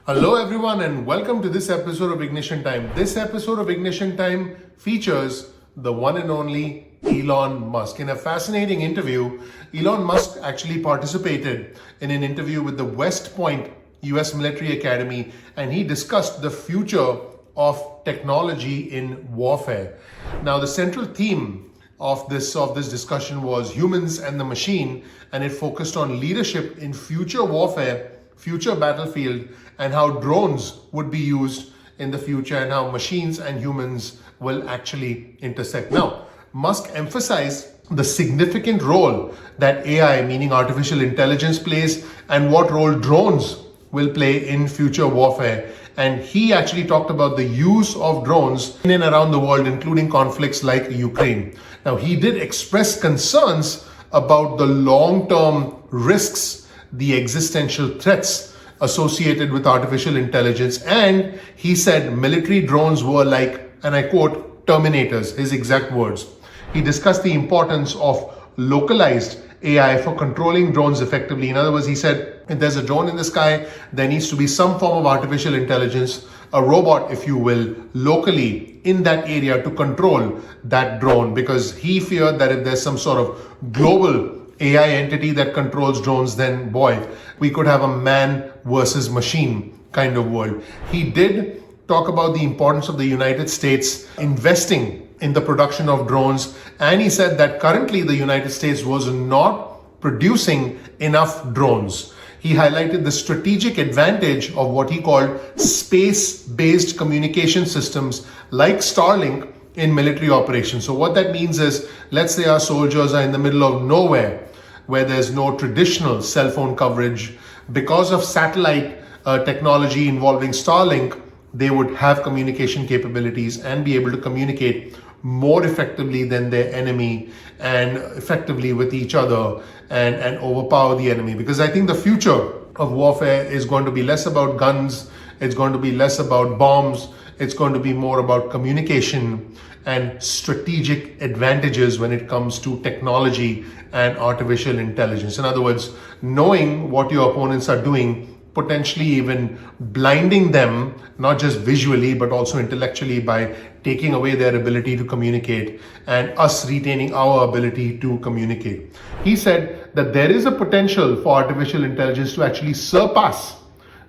Hello everyone and welcome to this episode of Ignition Time. This episode of Ignition Time features the one and only Elon Musk. In a fascinating interview, Elon Musk actually participated in an interview with the West Point U.S. military academy, and he discussed the future of technology in warfare. Now, the central theme of this discussion was humans and the machine, and it focused on leadership in future warfare, future battlefield, and how drones would be used in the future and how machines and humans will actually intersect. Now, Musk emphasized the significant role that AI, meaning artificial intelligence, plays and what role drones will play in future warfare. And he actually talked about the use of drones in and around the world, including conflicts like Ukraine. Now, he did express concerns about the long-term risks, the existential threats associated with artificial intelligence. And he said military drones were like, and I quote, Terminators, his exact words. He discussed the importance of localized AI for controlling drones effectively. In other words, he said, if there's a drone in the sky, there needs to be some form of artificial intelligence, a robot, if you will, locally in that area to control that drone, because he feared that if there's some sort of global AI entity that controls drones, then boy, we could have a man versus machine kind of world. He did talk about the importance of the United States investing in the production of drones, and he said that currently the United States was not producing enough drones. He highlighted the strategic advantage of what he called space-based communication systems like Starlink in military operations. So what that means is, let's say our soldiers are in the middle of nowhere where there's no traditional cell phone coverage. Because of satellite technology involving Starlink, they would have communication capabilities and be able to communicate more effectively than their enemy and effectively with each other and overpower the enemy. Because I think the future of warfare is going to be less about guns, it's going to be less about bombs, it's going to be more about communication and strategic advantages when it comes to technology and artificial intelligence. In other words, knowing what your opponents are doing, potentially even blinding them, not just visually, but also intellectually by taking away their ability to communicate and us retaining our ability to communicate. He said that there is a potential for artificial intelligence to actually surpass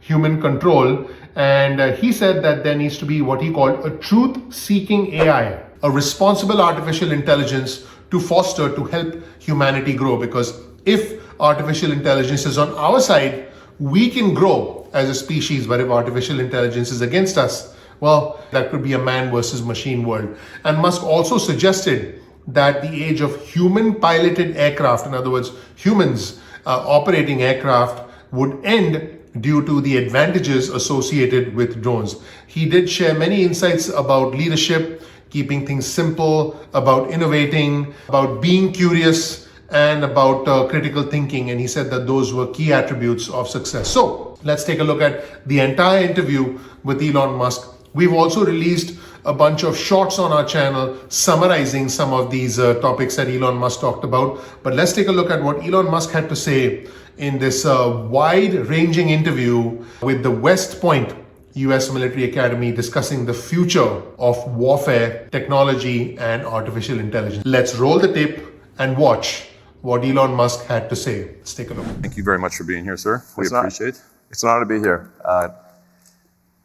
human control. And he said that there needs to be what he called a truth-seeking AI, a responsible artificial intelligence to foster, to help humanity grow. Because if artificial intelligence is on our side, we can grow as a species, but if artificial intelligence is against us, well, that could be a man versus machine world. And Musk also suggested that the age of human-piloted aircraft, in other words, humans operating aircraft, would end due to the advantages associated with drones. He did share many insights about leadership, keeping things simple, about innovating, about being curious, and about critical thinking. And he said that those were key attributes of success. So let's take a look at the entire interview with Elon Musk. We've also released a bunch of shorts on our channel summarizing some of these topics that Elon Musk talked about. But let's take a look at what Elon Musk had to say in this wide-ranging interview with the West Point U.S. military academy discussing the future of warfare, technology, and artificial intelligence. Let's roll the tape and watch what Elon Musk had to say. Let's take a look. Thank you very much for being here, sir. We appreciate it. It's an honor to be here.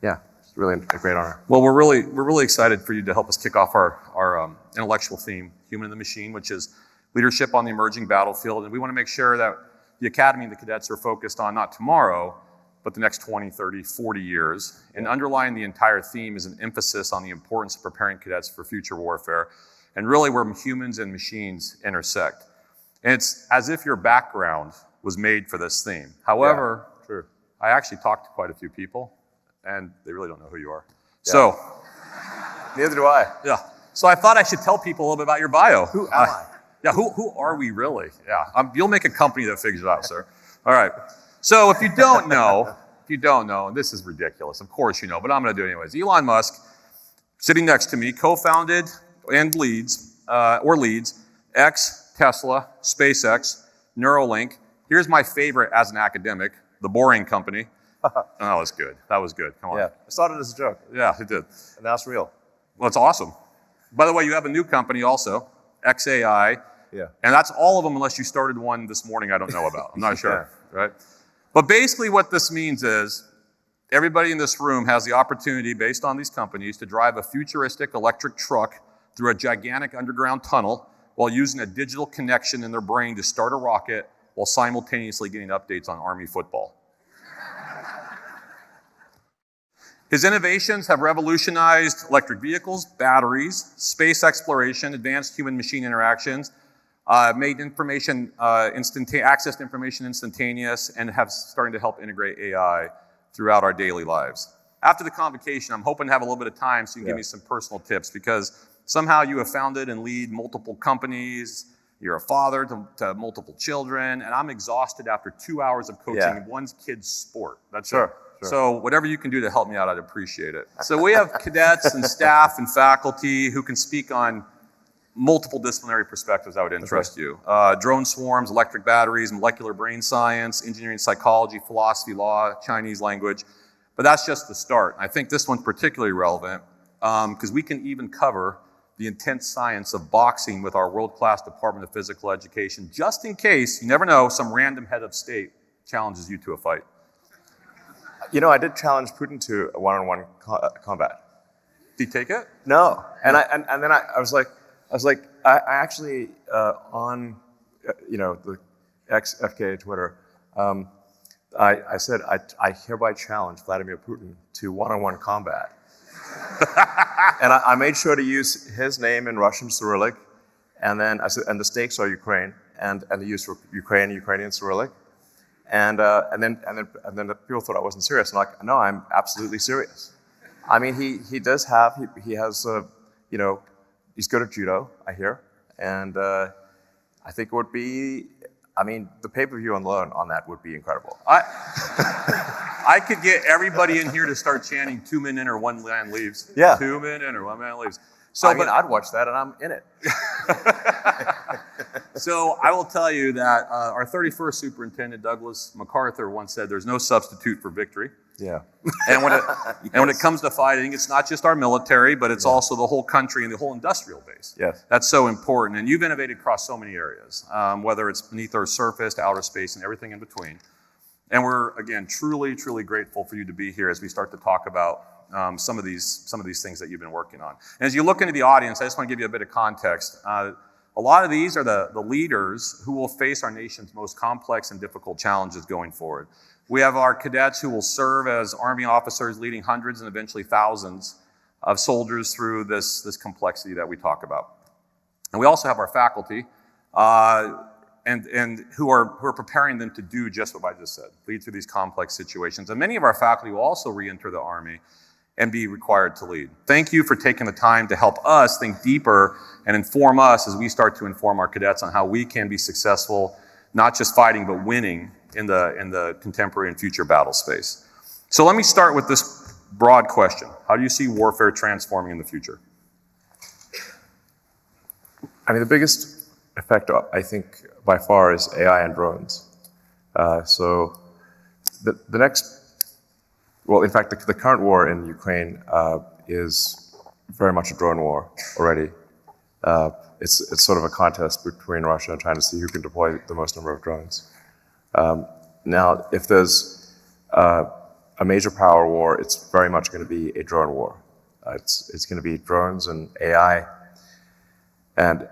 It's really a great honor. Well, we're really excited for you to help us kick off our intellectual theme, Human and the Machine, which is leadership on the emerging battlefield. And we want to make sure that the Academy and the cadets are focused on not tomorrow, but the next 20, 30, 40 years. And underlying the entire theme is an emphasis on the importance of preparing cadets for future warfare and really where humans and machines intersect. And it's as if your background was made for this theme. However, True. I actually talked to quite a few people, and they really don't know who you are. Yeah. So, Neither do I. yeah. So I thought I should tell people a little bit about your bio. Who am I? Yeah, who are we really? Yeah, you'll make a company that figures it out, sir. All right. So if you don't know, and this is ridiculous, of course you know, but I'm going to do it anyways. Elon Musk, sitting next to me, co-founded and leads X, Tesla, SpaceX, Neuralink. Here's my favorite as an academic, the Boring Company. that was good. That was good. Come on. Yeah. It started as a joke, Yeah, it did. and now it's real. Well, it's awesome. By the way, you have a new company also, XAI. Yeah. And that's all of them unless you started one this morning I don't know about. I'm not sure, right? But basically what this means is everybody in this room has the opportunity, based on these companies, to drive a futuristic electric truck through a gigantic underground tunnel while using a digital connection in their brain to start a rocket while simultaneously getting updates on Army football. His innovations have revolutionized electric vehicles, batteries, space exploration, advanced human-machine interactions, made information access to information instantaneous, and have starting to help integrate AI throughout our daily lives. After the convocation, I'm hoping to have a little bit of time so you can give me some personal tips, because somehow you have founded and lead multiple companies. You're a father to multiple children, and I'm exhausted after 2 hours of coaching one kid's sport. That's it. Sure. So whatever you can do to help me out, I'd appreciate it. So we have cadets and staff and faculty who can speak on multiple disciplinary perspectives that would interest you. Drone swarms, electric batteries, molecular brain science, engineering, psychology, philosophy, law, Chinese language. But that's just the start. I think this one's particularly relevant because we can even cover the intense science of boxing with our world-class Department of Physical Education, just in case, you never know, some random head of state challenges you to a fight. You know, I did challenge Putin to a one-on-one combat. Did he take it? No, and then I was like, I actually on the FK Twitter, I said I hereby challenge Vladimir Putin to one-on-one combat, and I made sure to use his name in Russian Cyrillic, and then I said, and the stakes are Ukraine, and the use for Ukrainian Cyrillic. And then the people thought I wasn't serious. I'm like, no, I'm absolutely serious. I mean, he has he's good at judo, I hear, and I think it would be, the pay-per-view alone on that would be incredible. I could get everybody in here to start chanting 2 men in or 1 man leaves. Yeah. 2 men in or 1 man leaves. So, I'd watch that, and I'm in it. So I will tell you that our 31st superintendent, Douglas MacArthur, once said, "There's no substitute for victory." Yeah. And when it comes to fighting, it's not just our military, but it's also the whole country and the whole industrial base. Yes. That's so important. And you've innovated across so many areas, whether it's beneath Earth's surface, to outer space, and everything in between. And we're, again, truly, truly grateful for you to be here as we start to talk about some of these things that you've been working on. And as you look into the audience, I just want to give you a bit of context. A lot of these are the leaders who will face our nation's most complex and difficult challenges going forward. We have our cadets who will serve as Army officers leading hundreds and eventually thousands of soldiers through this complexity that we talk about. And we also have our faculty and who are preparing them to do just what I just said, lead through these complex situations. And many of our faculty will also re-enter the Army and be required to lead. Thank you for taking the time to help us think deeper and inform us as we start to inform our cadets on how we can be successful, not just fighting, but winning in the contemporary and future battle space. So let me start with this broad question. How do you see warfare transforming in the future? The biggest effect, I think, by far is AI and drones. So the next, well, in fact, the current war in Ukraine is very much a drone war already. It's sort of a contest between Russia and China to see who can deploy the most number of drones. Now, if there's a major power war, it's very much going to be a drone war. It's going to be drones and AI, and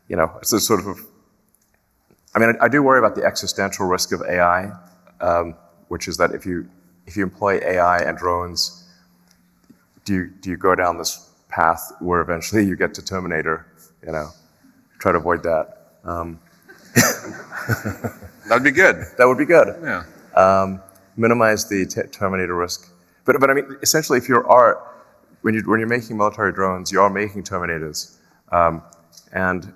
it's a sort of. I do worry about the existential risk of AI, which is that if you employ AI and drones, do you go down this path where eventually you get to Terminator? Try to avoid that. That'd be good. That would be good. Yeah. Minimize the Terminator risk. But essentially, when you're making military drones, you are making Terminators, and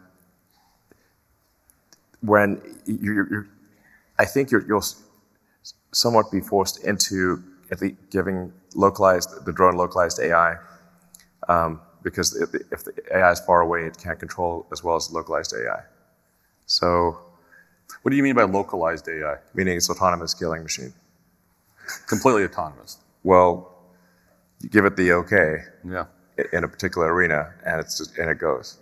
when I think you'll somewhat be forced into giving the drone localized AI, because if the AI is far away, it can't control as well as localized AI. So, what do you mean by localized AI? Meaning it's autonomous killing machine. Completely autonomous. Well, you give it the okay Yeah. in a particular arena, and and it goes.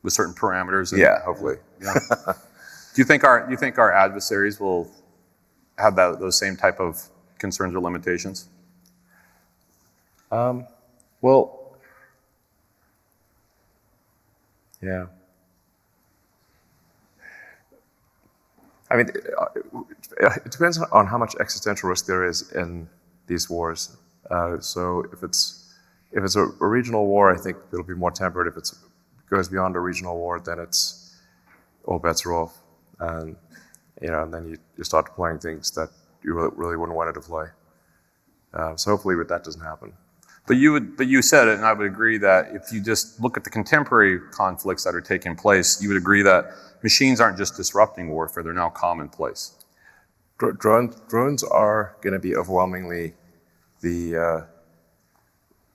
With certain parameters. Yeah, hopefully. Yeah. Do you think our adversaries will have those same type of concerns or limitations? Well, yeah. I mean, it depends on how much existential risk there is in these wars. So if it's a regional war, I think it'll be more tempered. If it goes beyond a regional war, then it's all bets are off, and and then you start deploying things that you really wouldn't want to deploy. So hopefully, that doesn't happen. But you said it, and I would agree that if you just look at the contemporary conflicts that are taking place, you would agree that machines aren't just disrupting warfare; they're now commonplace. Drones are going to be overwhelmingly the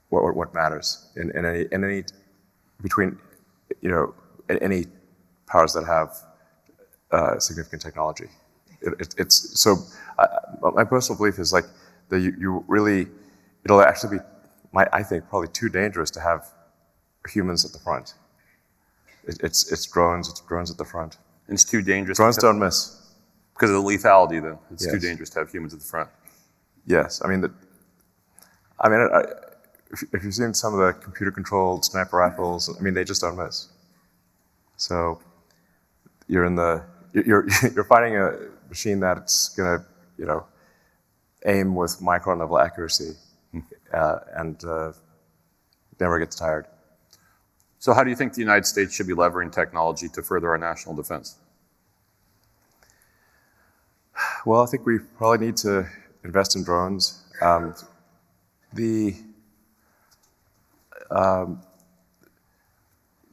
what matters in any between any powers that have significant technology. It's so. My personal belief is like that it'll actually be. I think probably too dangerous to have humans at the front. It's drones at the front. And it's too dangerous. Drones don't miss. Because of the lethality, then. It's Yes. too dangerous to have humans at the front. Yes, if you've seen some of the computer-controlled sniper rifles, they just don't miss. So you're fighting a machine that's gonna aim with micron-level accuracy, and never gets tired. So how do you think the United States should be leveraging technology to further our national defense? Well, I think we probably need to invest in drones. The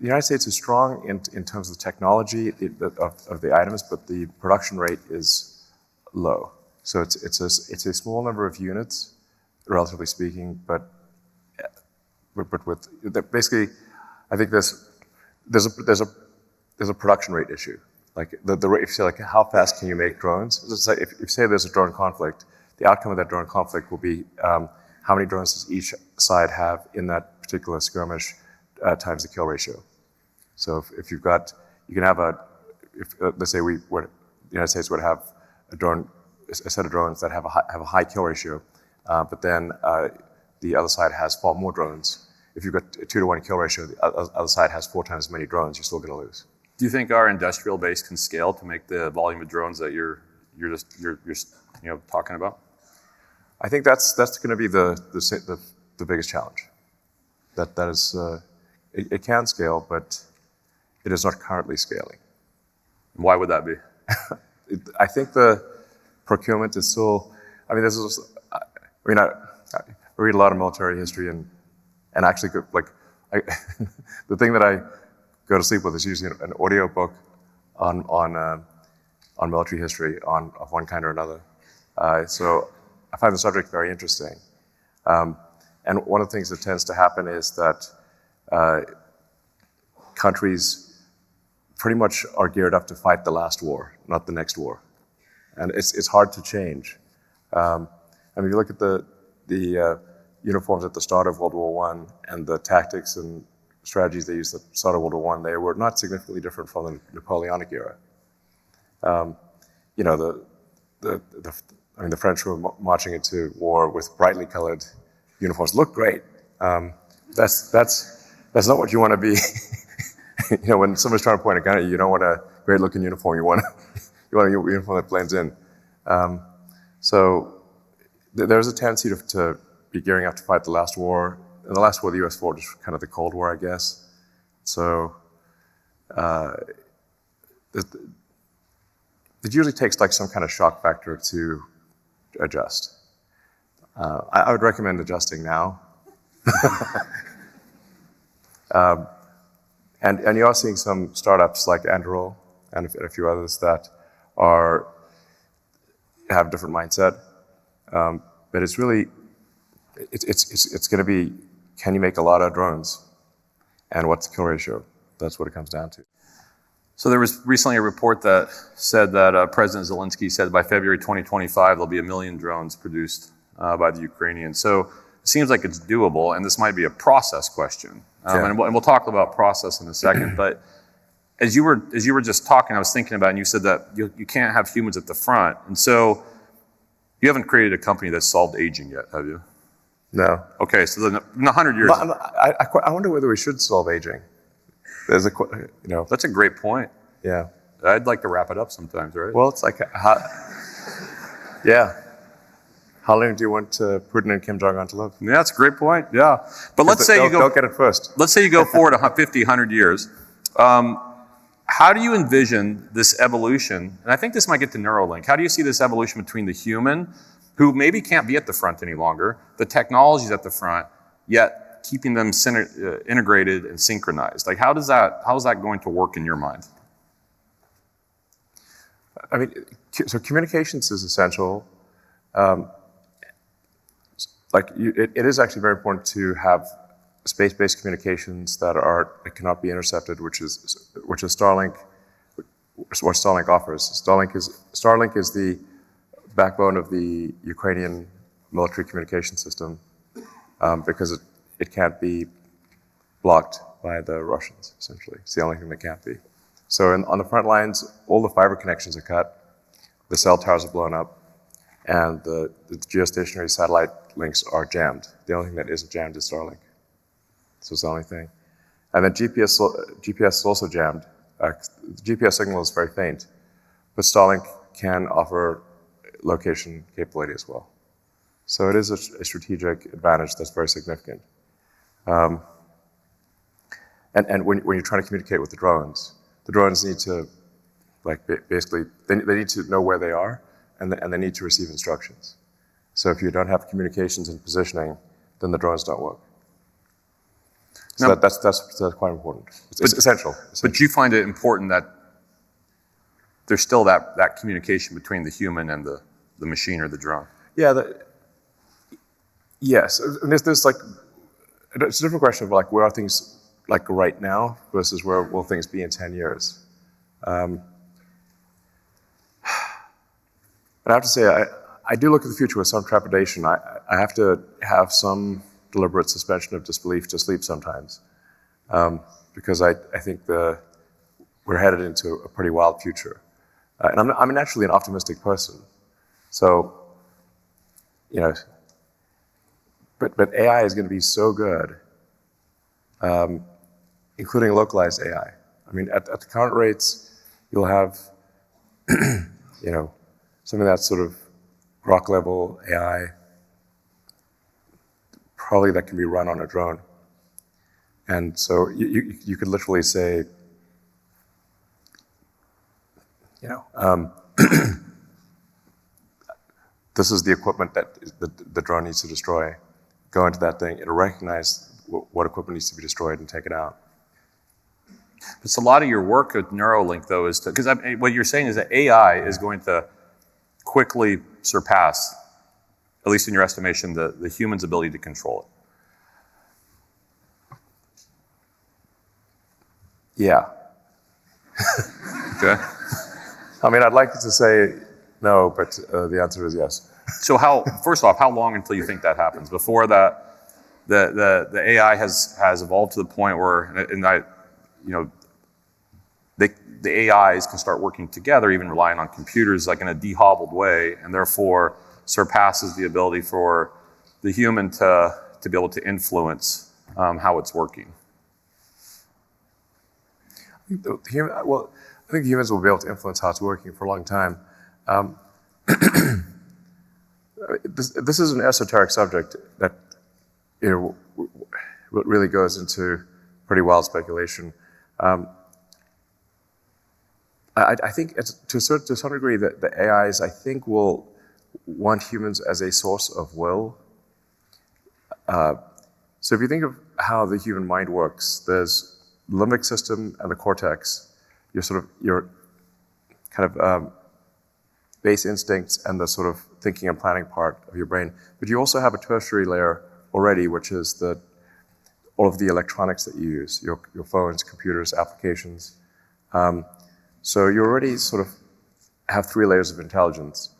United States is strong in terms of the technology of the items, but the production rate is low. So it's a small number of units, relatively speaking, but with basically, I think there's a production rate issue. Like the rate, if you say like how fast can you make drones? It's like if you say there's a drone conflict, the outcome of that drone conflict will be how many drones does each side have in that particular skirmish times the kill ratio. So if you've got, you can have let's say the United States would have a set of drones that have a high kill ratio, but then the other side has far more drones. If you've got a 2-to-1 kill ratio, the other side has 4 times as many drones, you're still going to lose. Do you think our industrial base can scale to make the volume of drones that you're talking about? I think that's going to be the biggest challenge. That is, it can scale, but it is not currently scaling. Why would that be? I think the procurement is still. I read a lot of military history and actually the thing that I go to sleep with is usually an audio book on military history of one kind or another. So I find the subject very interesting. And one of the things that tends to happen is that countries pretty much are geared up to fight the last war, not the next war. And it's hard to change. If you look at the uniforms at the start of World War I and the tactics and strategies they used at the start of World War I, they were not significantly different from the Napoleonic era. The French were marching into war with brightly colored uniforms. Looked great. That's not what you want to be. When somebody's trying to point a gun at you, you don't want a great-looking uniform. You want a uniform that blends in. So there's a tendency to be gearing up to fight the last war. And the last war, the U.S. fought, is kind of the Cold War, I guess. So it usually takes like some kind of shock factor to adjust. I would recommend adjusting now. And you are seeing some startups like Anduril and a few others that have a different mindset. But it's really, it's going to be, can you make a lot of drones? And what's the kill ratio? That's what it comes down to. So there was recently a report that said that President Zelensky said by February 2025 there'll be 1 million drones produced by the Ukrainians. So it seems like it's doable, and this might be a process question. And we'll talk about process in a second. But as you were just talking, I was thinking about, and you said that you can't have humans at the front, and so you haven't created a company that's solved aging yet, have you? No. Okay, so then in 100 years, I wonder whether we should solve aging. There's that's a great point. Yeah. I'd like to wrap it up sometimes, right? Well, it's like, how long do you want Putin and Kim Jong-un to live? Yeah, that's a great point. Yeah, but let's say they'll get it first. Let's say you go forward 50, 100 years. How do you envision this evolution? And I think this might get to Neuralink. How do you see this evolution between the human, who maybe can't be at the front any longer, the technology's at the front, yet keeping them integrated and synchronized? Like, how is that going to work in your mind? I mean, so communications is essential. It is actually very important to have space-based communications that cannot be intercepted, which is Starlink. What Starlink offers. Starlink is the backbone of the Ukrainian military communication system because it can't be blocked by the Russians. Essentially, it's the only thing that can't be. So on the front lines, all the fiber connections are cut, the cell towers are blown up, and the geostationary satellite links are jammed. The only thing that isn't jammed is Starlink. So it's the only thing. And then GPS is also jammed. The GPS signal is very faint, but Starlink can offer location capability as well. So it is a strategic advantage that's very significant. And when you're trying to communicate with the drones need to, basically, they need to know where they are, and they need to receive instructions. So if you don't have communications and positioning, then the drones don't work. So that's quite important. It's essential. But you find it important that there's still that communication between the human and the machine or the drone. Yeah. Yes. And there's it's a different question of where are things right now versus where will things be in 10 years. But I have to say, I do look at the future with some trepidation. I have to have some deliberate suspension of disbelief to sleep sometimes, because I think we're headed into a pretty wild future. And I'm naturally an optimistic person, so but AI is going to be so good, including localized AI. I mean, at the current rates, you'll have something that's sort of rock level AI, probably that can be run on a drone. And so you could literally say, this is the equipment that the drone needs to destroy. Go into that thing, it'll recognize what equipment needs to be destroyed and take it out. But a lot of your work with Neuralink, though, is because what you're saying is that AI is going to quickly surpass, at least in your estimation, the human's ability to control it. Yeah. Okay. I mean, I'd like to say no, but the answer is yes. So first off, how long until you think that happens? Before that, the AI has evolved to the point where, the AIs can start working together, even relying on computers, in a de-hobbled way, and therefore surpasses the ability for the human to be able to influence how it's working. I think humans will be able to influence how it's working for a long time. This is an esoteric subject that really goes into pretty wild speculation. I think to a certain degree that the AIs, I think, will want humans as a source of will. So if you think of how the human mind works, there's the limbic system and the cortex, your kind of base instincts and the sort of thinking and planning part of your brain. But you also have a tertiary layer already, which is all of the electronics that you use, your phones, computers, applications. So you already sort of have 3 layers of intelligence.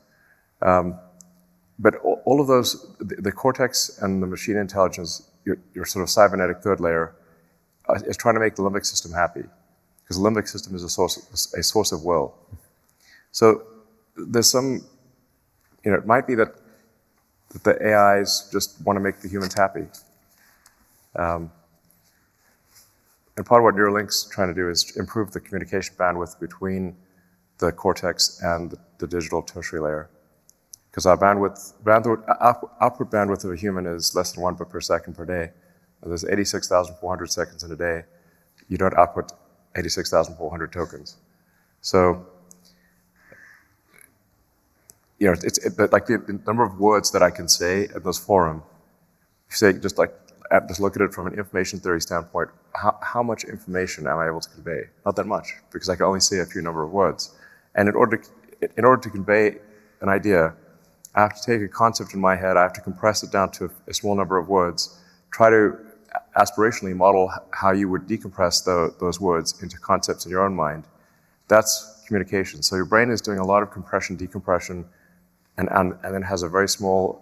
But all of those, the cortex and the machine intelligence, your sort of cybernetic 3rd layer, is trying to make the limbic system happy, because the limbic system is a source of will. So there's some, it might be that the AIs just want to make the humans happy. And part of what Neuralink's trying to do is improve the communication bandwidth between the cortex and the digital tertiary layer. Because our output bandwidth of a human is less than 1 bit per second per day. And there's 86,400 seconds in a day. You don't output 86,400 tokens. So, it's like the number of words that I can say at this forum. You say just look at it from an information theory standpoint. How much information am I able to convey? Not that much, because I can only say a few number of words. And in order to convey an idea, I have to take a concept in my head. I have to compress it down to a small number of words. Try to aspirationally model how you would decompress those words into concepts in your own mind. That's communication. So your brain is doing a lot of compression, decompression, and then has a very small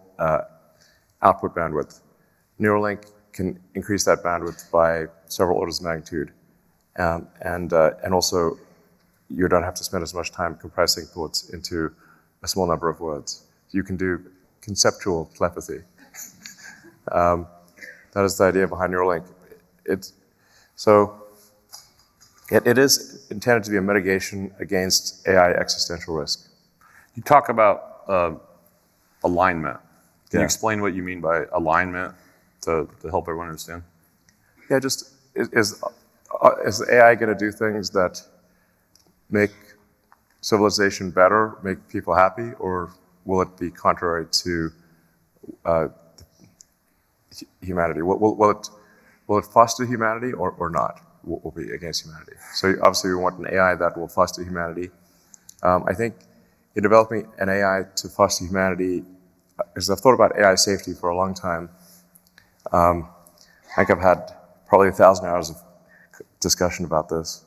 output bandwidth. Neuralink can increase that bandwidth by several orders of magnitude. And also, you don't have to spend as much time compressing thoughts into a small number of words. You can do conceptual telepathy. That is the idea behind Neuralink. It is intended to be a mitigation against AI existential risk. You talk about alignment. Can Yeah. you explain what you mean by alignment to help everyone understand? Yeah, just is the AI going to do things that make civilization better, make people happy, or will it be contrary to humanity? Will it foster humanity or not? Will be against humanity. So obviously we want an AI that will foster humanity. I think in developing an AI to foster humanity, because I've thought about AI safety for a long time, I think I've had probably 1,000 hours of discussion about this.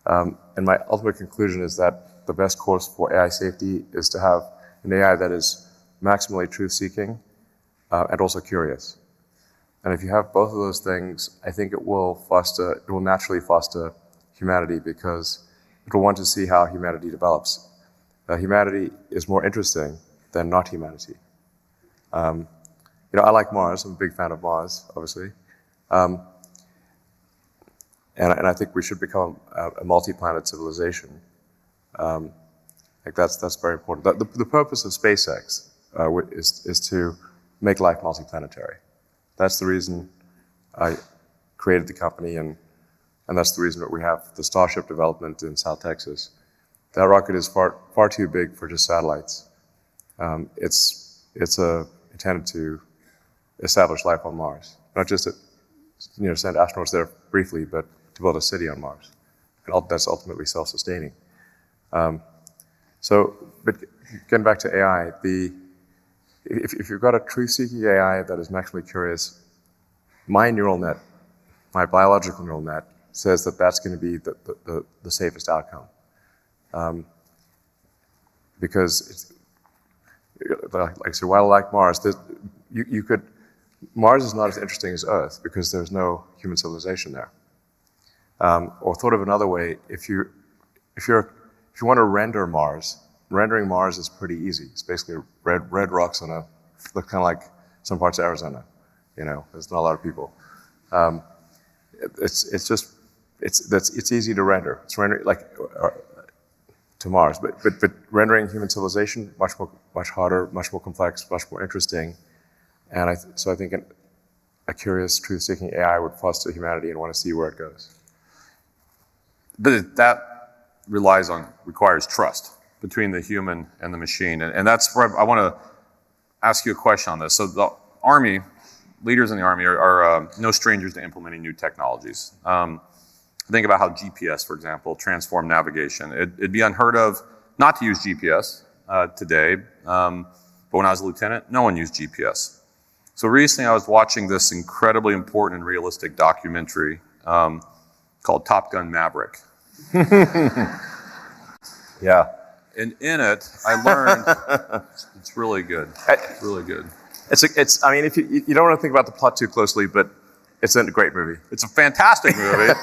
And my ultimate conclusion is that the best course for AI safety is to have an AI that is maximally truth-seeking and also curious. And if you have both of those things, I think it will naturally foster humanity, because it will want to see how humanity develops. Humanity is more interesting than not humanity. I like Mars. I'm a big fan of Mars, obviously. And I think we should become a multi-planet civilization. That's very important. The purpose of SpaceX is to make life multi-planetary. That's the reason I created the company, and that's the reason that we have the Starship development in South Texas. That rocket is far too big for just satellites. It's intended to establish life on Mars, not just send astronauts there briefly, but to build a city on Mars, and that's ultimately self-sustaining. But getting back to AI, if you've got a truth-seeking AI that is maximally curious, my neural net, my biological neural net, says that that's going to be the safest outcome. Because, like I said, while I like Mars, Mars is not as interesting as Earth because there's no human civilization there. Or thought of another way, if you want to render Mars, rendering Mars is pretty easy. It's basically red rocks look kind of like some parts of Arizona. There's not a lot of people. It's easy to render. It's rendering to Mars, but rendering human civilization much harder, much more complex, much more interesting. And I think a curious, truth-seeking AI would foster humanity and want to see where it goes. But that requires trust between the human and the machine. And that's where I want to ask you a question on this. So the Army, leaders in the Army are no strangers to implementing new technologies. Think about how GPS, for example, transformed navigation. It'd be unheard of not to use GPS today, but when I was a lieutenant, no one used GPS. So recently I was watching this incredibly important and realistic documentary called Top Gun Maverick. Yeah. And in it, I learned it's really good. It's really good. I mean, if you don't want to think about the plot too closely, but it's a great movie. It's a fantastic movie.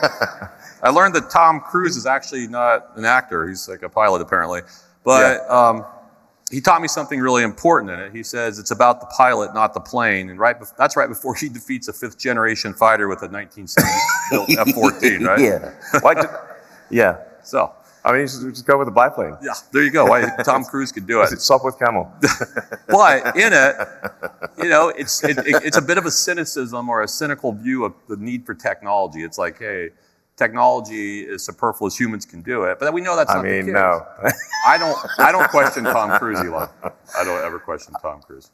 I learned that Tom Cruise is actually not an actor. He's like a pilot, apparently. But he taught me something really important in it. He says it's about the pilot, not the plane. And that's right before he defeats a fifth-generation fighter with a 1970 built F-14, right? Yeah. So, I mean, you just go with the biplane. yeah, there you go. Why Tom Cruise could do it. Stop with camel. But in it, it's a bit of a cynicism or a cynical view of the need for technology. It's like, hey, technology is superfluous. Humans can do it, but we know that's not the case. No. I don't question Tom Cruise, Elon. I don't ever question Tom Cruise.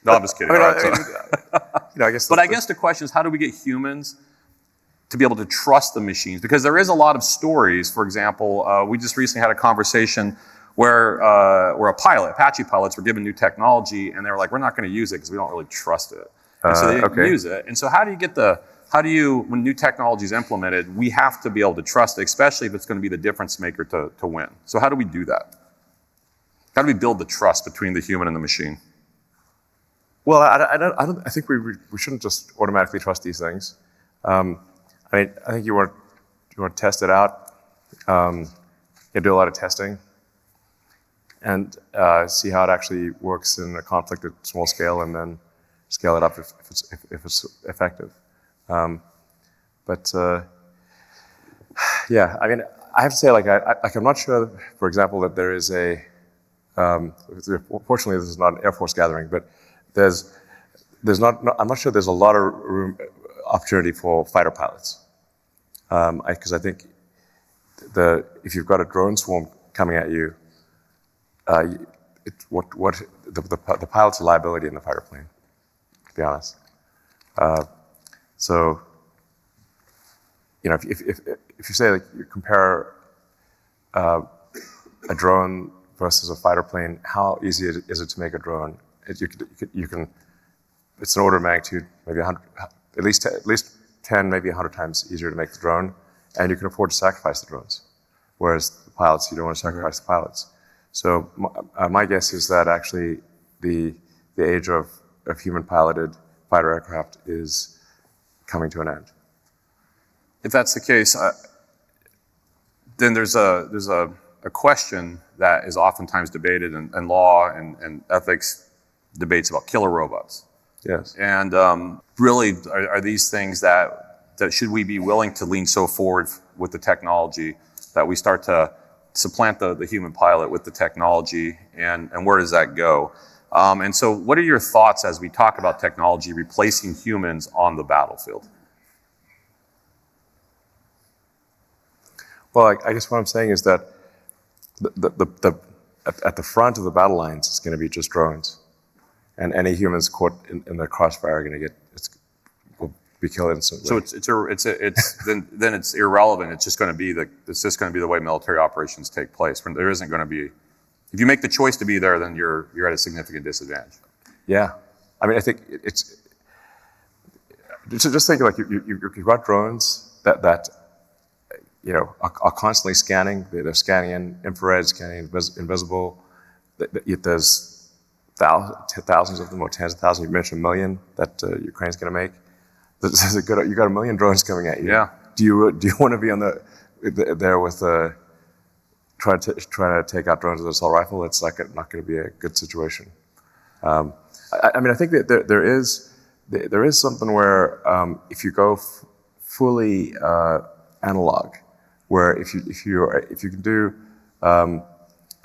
No, I'm just kidding. I guess. But I guess the question is, how do we get humans to be able to trust the machines? Because there is a lot of stories. For example, we just recently had a conversation where Apache pilots were given new technology, and they were like, "We're not going to use it because we don't really trust it." And so they didn't use it. And so when new technology is implemented, we have to be able to trust it, especially if it's going to be the difference maker to win. So how do we do that? How do we build the trust between the human and the machine? Well, I think we shouldn't just automatically trust these things. I think you want to test it out. You do a lot of testing and see how it actually works in a conflict at small scale, and then scale it up if it's effective. Yeah, I mean, I have to say, I'm not sure, for example, that there is fortunately this is not an Air Force gathering, but I'm not sure there's a lot of opportunity for fighter pilots. Because I think if you've got a drone swarm coming at you, the pilot's a liability in the fighter plane, to be honest. So, if you say you compare a drone versus a fighter plane, how easy is it to make a drone? You can. It's an order of magnitude, maybe 100, at least 10, maybe 100 times easier to make the drone, and you can afford to sacrifice the drones. Whereas the pilots, you don't want to sacrifice the pilots. So my guess is that actually the age of human-piloted fighter aircraft is coming to an end. If that's the case, then there's a question that is oftentimes debated in law and ethics debates about killer robots. Yes. And really, are these things that should we be willing to lean so forward with the technology that we start to supplant the human pilot with the technology, and where does that go? And so what are your thoughts as we talk about technology replacing humans on the battlefield? Well, I guess what I'm saying is that at the front of the battle lines, it's going to be just drones. And any humans caught in the crossfire are will be killed instantly. So then it's irrelevant. It's just going to be the way military operations take place. There isn't going to be. If you make the choice to be there, then you're at a significant disadvantage. Yeah, I mean, I think it's just think like you've got drones that are constantly scanning. They're scanning in infrared, scanning invisible. There's thousands of them, or tens of thousands. You mentioned a million that Ukraine's going to make. You got a million drones coming at you. Yeah. Do you want to be on there with trying to take out drones with an assault rifle? It's not going to be a good situation. I mean, I think that there is something where if you go fully analog, where if you can do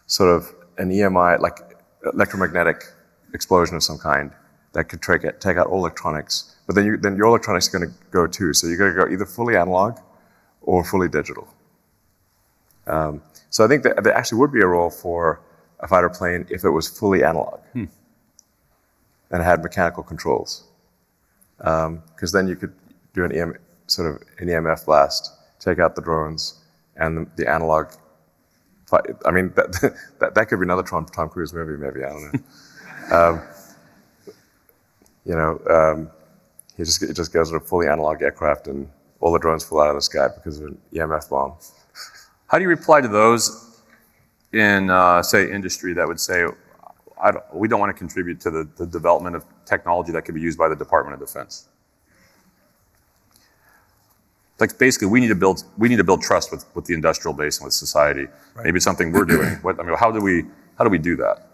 sort of an EMI, like electromagnetic explosion of some kind that could take out all electronics, but then your electronics are going to go too. So you're going to go either fully analog or fully digital. So I think that there actually would be a role for a fighter plane if it was fully analog and had mechanical controls, because then you could do an EMF blast, take out the drones, and the analog. I mean, that could be another Tom Cruise movie, maybe. I don't know. He just goes with a fully analog aircraft, and all the drones fall out of the sky because of an EMF bomb. How do you reply to those in say, industry that would say, we don't want to contribute to the development of technology that could be used by the Department of Defense? Like basically, we need to build trust with the industrial base and with society. Right. Maybe it's something we're doing. How do we do that?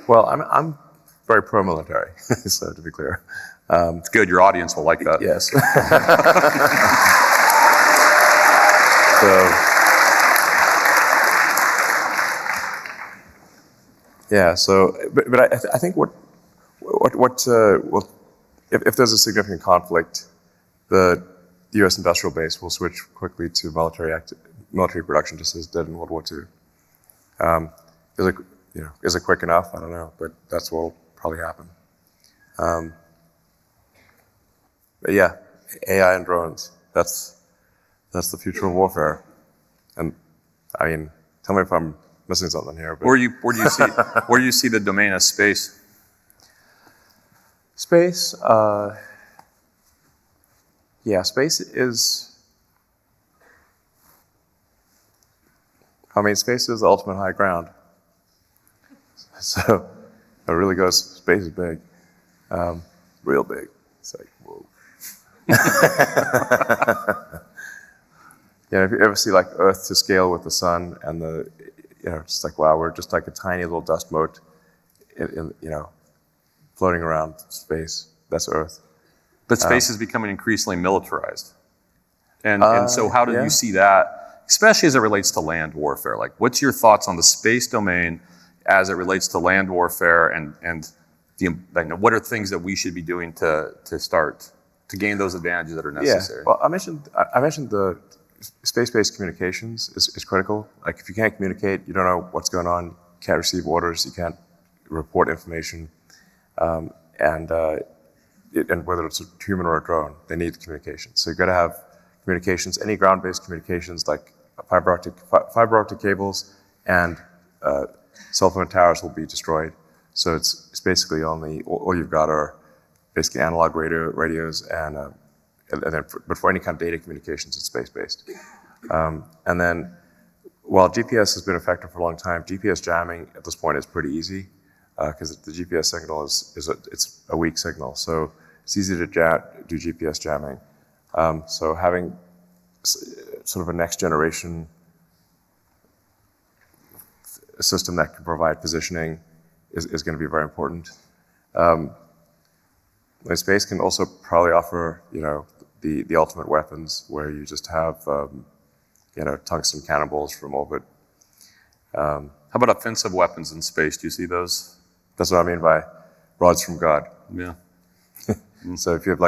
Well, I'm very pro-military, so to be clear. It's good. Your audience will like that. Yes. But I think if there's a significant conflict, the U.S. industrial base will switch quickly to military production, just as it did in World War II. Is it quick enough? I don't know, but that's what will probably happen. But yeah, AI and drones. That's the future of warfare. And I mean, tell me if I'm missing something here. But where do you see the domain of space? Space, space is. Space is the ultimate high ground. So it really goes. Space is big, real big. It's like whoa. If you ever see like Earth to scale with the sun, and it's like wow, we're just like a tiny little dust mote, floating around space. That's Earth. But space is becoming increasingly militarized, and so how do you see that, especially as it relates to land warfare? Like, what's your thoughts on the space domain as it relates to land warfare, and what are things that we should be doing to start to gain those advantages that are necessary? Yeah. Well, I mentioned the space-based communications is critical. Like, if you can't communicate, you don't know what's going on, you can't receive orders, you can't report information, and whether it's a human or a drone, they need communication. So you've got to have communications, any ground-based communications like fiber optic cables, and cell phone towers will be destroyed. So it's basically all you've got are basically analog radios but for any kind of data communications, it's space-based. And then, while GPS has been effective for a long time, GPS jamming at this point is pretty easy because the GPS signal it's a weak signal, so it's easy to do GPS jamming. So having sort of a next generation system that can provide positioning is going to be very important. Space can also probably offer, the ultimate weapons where you just have, tungsten cannonballs from orbit. How about offensive weapons in space? Do you see those? That's what I mean by rods from God. Yeah. So if you have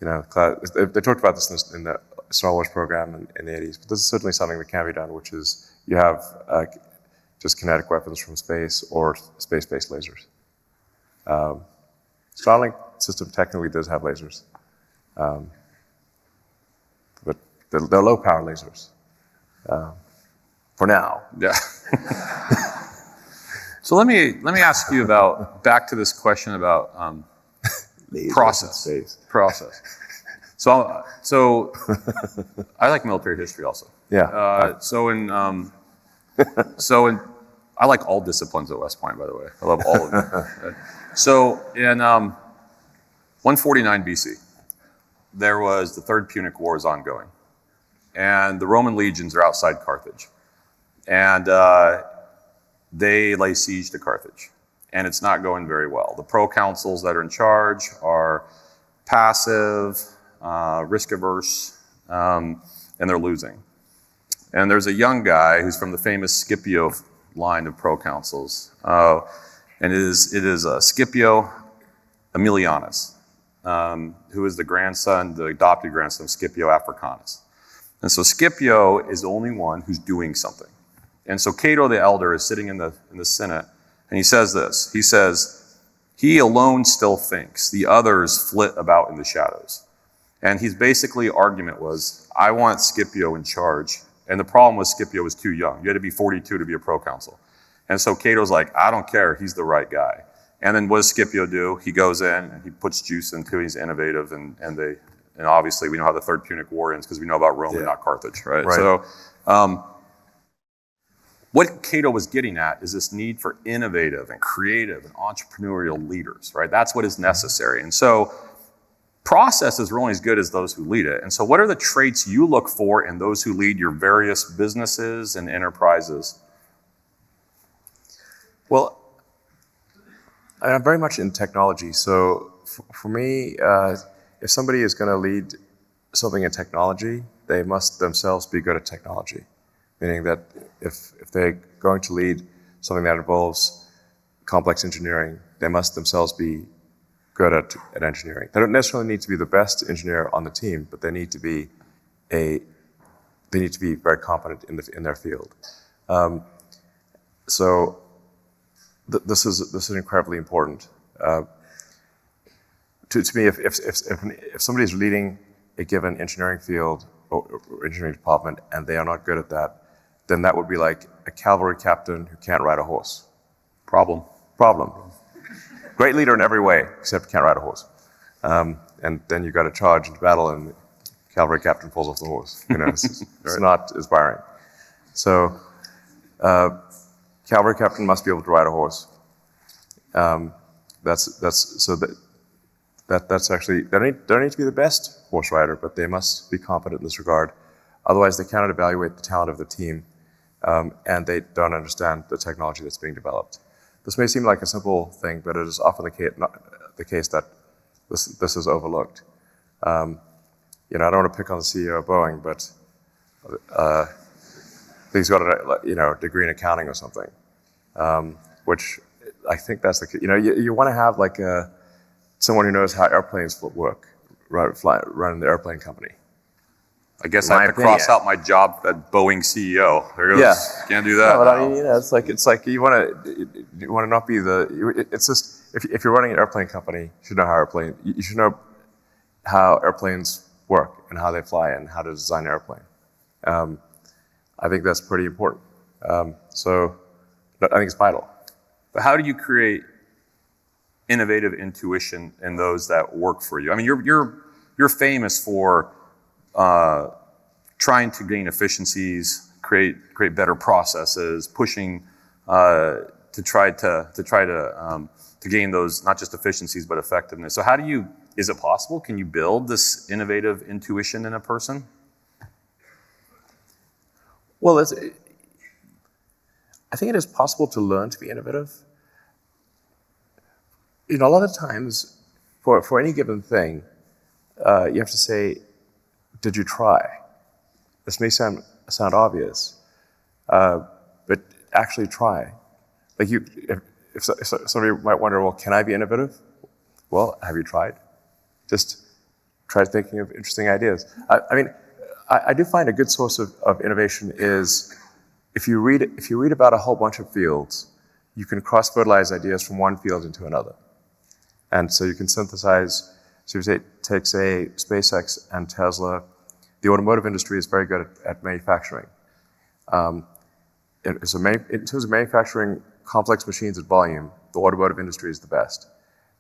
they talked about this in the Star Wars program in the 80s, but this is certainly something that can be done, which is you have just kinetic weapons from space or space-based lasers. Starlink system technically does have lasers, but they're low-power lasers for now. Yeah. So let me ask you back to this question about process. Process. So I like military history also. Yeah. I like all disciplines at West Point, by the way. I love all of them. So in 149 BC, there was the Third Punic War is ongoing, and the Roman legions are outside Carthage, and they lay siege to Carthage, and it's not going very well. The proconsuls that are in charge are passive, risk-averse, and they're losing. And there's a young guy who's from the famous Scipio line of proconsuls, and it is Scipio Aemilianus, who is the adopted grandson of Scipio Africanus. And so Scipio is the only one who's doing something. And so Cato the elder is sitting in the Senate, and he says this. He says, "He alone still thinks, the others flit about in the shadows." And his basically argument was, I want Scipio in charge. And the problem was Scipio was too young. You had to be 42 to be a proconsul. And so Cato's like, I don't care, he's the right guy. And then what does Scipio do? He goes in and he puts juice into it, he's innovative, and And obviously we know how the Third Punic War ends because we know about Rome and not Carthage, right? Right. So what Cato was getting at is this need for innovative and creative and entrepreneurial leaders, right? That's what is necessary. And so processes are only as good as those who lead it. And so what are the traits you look for in those who lead your various businesses and enterprises? Well, I'm very much in technology. So for me, if somebody is going to lead something in technology, they must themselves be good at technology. Meaning that if they're going to lead something that involves complex engineering, they must themselves be good at engineering. They don't necessarily need to be the best engineer on the team, but they need to be very competent in their field. So this is incredibly important. To me, if somebody is leading a given engineering field or engineering department and they are not good at that, then that would be like a cavalry captain who can't ride a horse. Problem. Great leader in every way, except can't ride a horse. And then you got to charge into battle, and the cavalry captain falls off the horse. It's not inspiring. So, cavalry captain must be able to ride a horse. That's actually, they don't need to be the best horse rider, but they must be competent in this regard. Otherwise, they cannot evaluate the talent of the team, and they don't understand the technology that's being developed. This may seem like a simple thing, but it is often the case that this is overlooked. I don't want to pick on the CEO of Boeing, but he's got a degree in accounting or something, which I think that's the, you want to have like someone who knows how airplanes work, running the airplane company. I guess I have to cross out my job at Boeing CEO. There goes. Yeah. Can't do that. No, but I mean, it's like you want to not be it's just, if you're running an airplane company, you should know you should know how airplanes work and how they fly and how to design an airplane. I think that's pretty important. So I think it's vital. But how do you create innovative intuition in those that work for you? I mean, you're famous for trying to gain efficiencies, create better processes, pushing to try to gain those not just efficiencies but effectiveness. So is it possible? Can you build this innovative intuition in a person? Well, I think it is possible to learn to be innovative. A lot of times, for any given thing, you have to say, did you try? This may sound obvious, but actually try. Like if somebody might wonder, well, can I be innovative? Well, have you tried? Just try thinking of interesting ideas. I do find a good source of innovation is if you read about a whole bunch of fields, you can cross-fertilize ideas from one field into another. And so you can synthesize, so if you take, say, SpaceX and Tesla, the automotive industry is very good at manufacturing. In terms of manufacturing complex machines at volume, the automotive industry is the best.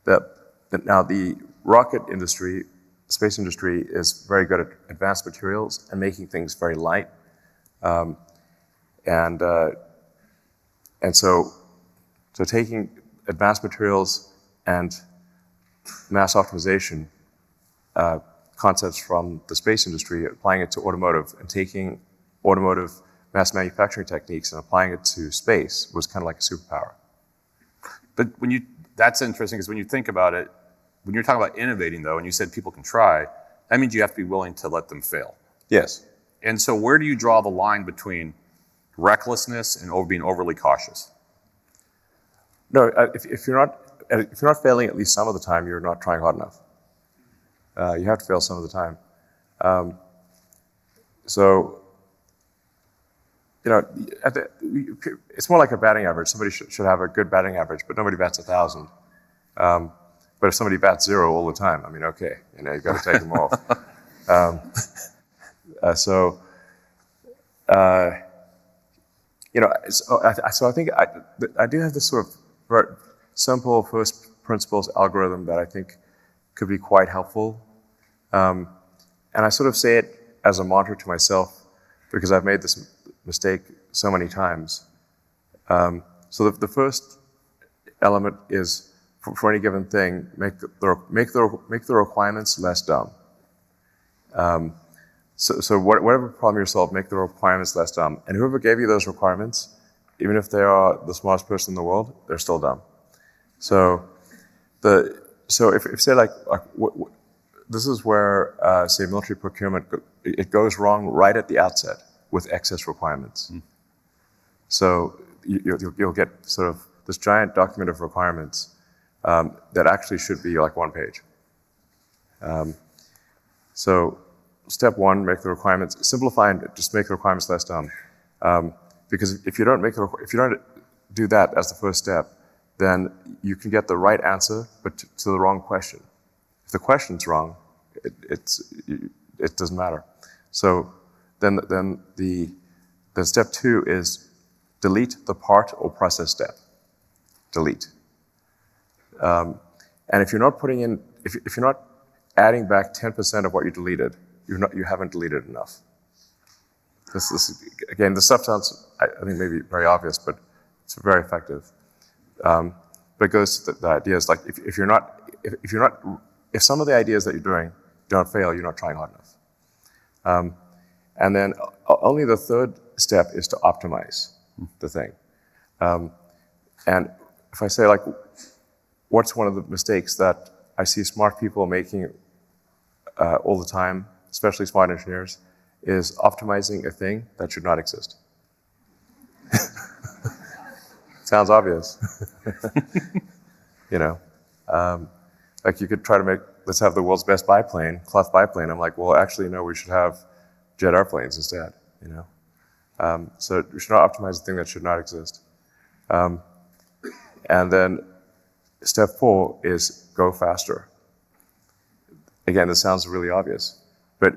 Now the rocket industry, space industry, is very good at advanced materials and making things very light. And so taking advanced materials and mass optimization concepts from the space industry, applying it to automotive, and taking automotive mass manufacturing techniques and applying it to space was kind of like a superpower. But that's interesting because when you think about it, when you're talking about innovating though, and you said people can try, that means you have to be willing to let them fail. Yes. And so where do you draw the line between recklessness and being overly cautious? No, if you're not failing at least some of the time, you're not trying hard enough. You have to fail some of the time. It's more like a batting average. Somebody should have a good batting average, but nobody bats 1,000. But if somebody bats 0 all the time, okay, you've got to take them off. So I think I do have this sort of very simple first principles algorithm that I think could be quite helpful. And I sort of say it as a mantra to myself because I've made this mistake so many times. So the first element is for any given thing, make the requirements less dumb. So whatever problem you solve, make the requirements less dumb. And whoever gave you those requirements, even if they are the smartest person in the world, they're still dumb. So if say like this is where say military procurement it goes wrong right at the outset with excess requirements. So you'll get sort of this giant document of requirements that actually should be like one page. So step one, make the requirements, simplify and just make the requirements less dumb. Because if you don't do that as the first step, then you can get the right answer, but to the wrong question. If the question's wrong, it doesn't matter. So then the step two is delete the part or process step. Delete. And if you're not putting in, if you're not adding back 10% of what you deleted, you haven't deleted enough. Again, the stuff sounds, I think, maybe very obvious, but it's very effective. But it goes to the ideas like if some of the ideas that you're doing don't fail, you're not trying hard enough. And then only the third step is to optimize the thing. And if I say like, what's one of the mistakes that I see smart people making all the time, especially smart engineers, is optimizing a thing that should not exist. Sounds obvious. Like you could try to let's have the world's best cloth biplane. I'm like, well, actually, no, we should have jet airplanes instead, So we should not optimize a thing that should not exist. And then step 4 is go faster. Again, this sounds really obvious, but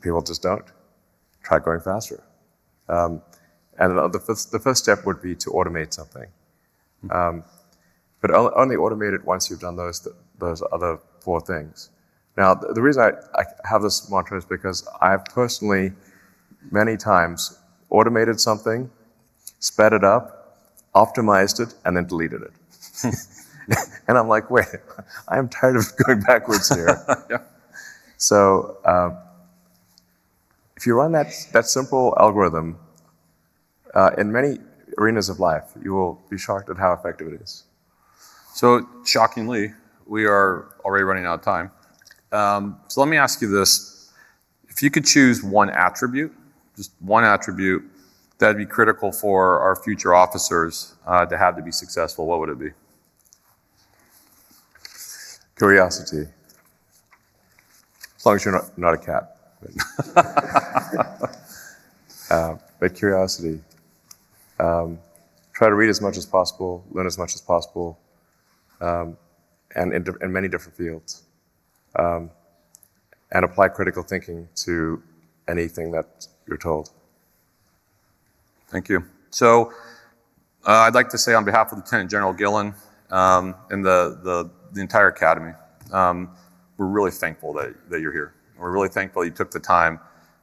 people just don't. Try going faster. And the first step would be to automate something. But only automate it once you've done those other 4 things. Now, the reason I have this mantra is because I've personally, many times, automated something, sped it up, optimized it, and then deleted it. And I'm like, wait, I'm tired of going backwards here. Yeah. So if you run that simple algorithm in many arenas of life, you will be shocked at how effective it is. So shockingly, we are already running out of time. So let me ask you this. If you could choose one attribute, just one attribute, that would be critical for our future officers to have to be successful, what would it be? Curiosity. As long as you're not a cat. But curiosity. Try to read as much as possible, learn as much as possible, and in many different fields. And apply critical thinking to anything that you're told. Thank you. So I'd like to say on behalf of Lieutenant General Gillen and the entire Academy, we're really thankful that you're here. We're really thankful you took the time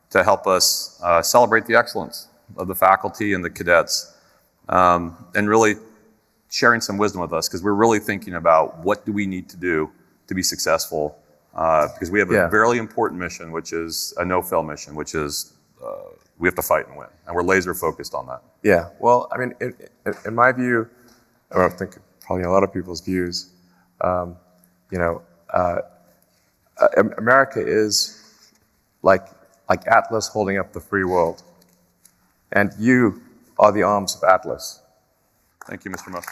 to help us celebrate the excellence of the faculty and the cadets, and really sharing some wisdom with us, because we're really thinking about what do we need to do to be successful, because we have a very important mission, which is a no-fail mission, which is we have to fight and win, and we're laser focused on that. Yeah, well, I mean, in my view, or I think probably a lot of people's views, America is like Atlas holding up the free world, and you are the arms of Atlas. Thank you, Mr. Musk.